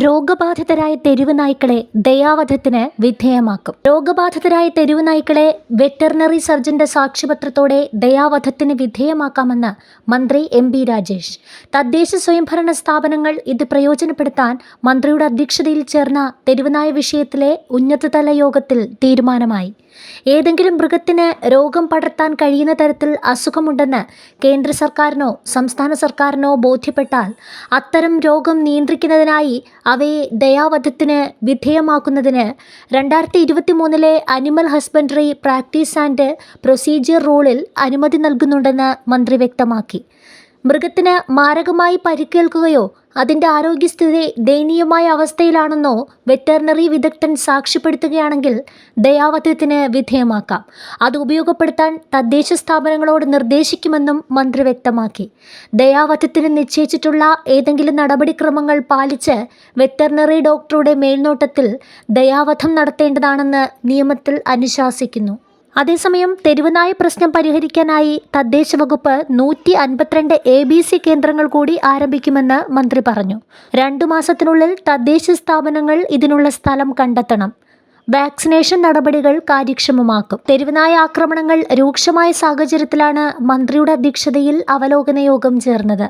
രോഗബാധിതരായ തെരുവ് നായ്ക്കളെ ദയാവധത്തിന് വിധേയമാക്കും. രോഗബാധിതരായ തെരുവ് നായ്ക്കളെ വെറ്ററിനറി സർജന്റെ സാക്ഷ്യപത്രത്തോടെ ദയാവധത്തിന് വിധേയമാക്കാമെന്ന് മന്ത്രി എം പി രാജേഷ്. തദ്ദേശ സ്വയംഭരണ സ്ഥാപനങ്ങൾ ഇത് പ്രയോജനപ്പെടുത്താൻ മന്ത്രിയുടെ അധ്യക്ഷതയിൽ ചേർന്ന തെരുവുനായ വിഷയത്തിലെ ഉന്നതതല യോഗത്തിൽ തീരുമാനമായി. ഏതെങ്കിലും മൃഗത്തിന് രോഗം പടർത്താൻ കഴിയുന്ന തരത്തിൽ അസുഖമുണ്ടെന്ന് കേന്ദ്ര സർക്കാരിനോ സംസ്ഥാന സർക്കാരിനോ ബോധ്യപ്പെട്ടാൽ അത്തരം രോഗം നിയന്ത്രിക്കുന്നതിനായി അവയെ ദയാവധത്തിന് വിധേയമാക്കുന്നതിന് 2023 animal husbandry practice and procedure റൂളിൽ അനുമതി നൽകുന്നുണ്ടെന്ന് മന്ത്രി വ്യക്തമാക്കി. മൃഗത്തിന് മാരകമായി പരിക്കേൽക്കുകയോ അതിൻ്റെ ആരോഗ്യസ്ഥിതി ദയനീയമായ അവസ്ഥയിലാണെന്നോ വെറ്ററിനറി വിദഗ്ധൻ സാക്ഷ്യപ്പെടുത്തുകയാണെങ്കിൽ ദയാവധത്തിന് വിധേയമാക്കാം. അത് ഉപയോഗപ്പെടുത്താൻ തദ്ദേശ സ്ഥാപനങ്ങളോട് നിർദ്ദേശിക്കുമെന്നും മന്ത്രി വ്യക്തമാക്കി. ദയാവധത്തിന് നിശ്ചയിച്ചിട്ടുള്ള ഏതെങ്കിലും നടപടിക്രമങ്ങൾ പാലിച്ച് വെറ്ററിനറി ഡോക്ടറുടെ മേൽനോട്ടത്തിൽ ദയാവധം നടത്തേണ്ടതാണെന്ന് നിയമത്തിൽ അനുശാസിക്കുന്നു. അതേസമയം തെരുവുനായ പ്രശ്നം പരിഹരിക്കാനായി തദ്ദേശ വകുപ്പ് 152 ABC കേന്ദ്രങ്ങൾ കൂടി ആരംഭിക്കുമെന്ന് മന്ത്രി പറഞ്ഞു. 2 മാസത്തിനുള്ളിൽ തദ്ദേശ സ്ഥാപനങ്ങൾ ഇതിനുള്ള സ്ഥലം കണ്ടെത്തണം. വാക്സിനേഷൻ നടപടികൾ കാര്യക്ഷമമാക്കും. തെരുവുനായ ആക്രമണങ്ങൾ രൂക്ഷമായ സാഹചര്യത്തിലാണ് മന്ത്രിയുടെ അധ്യക്ഷതയിൽ അവലോകന യോഗം ചേർന്നത്.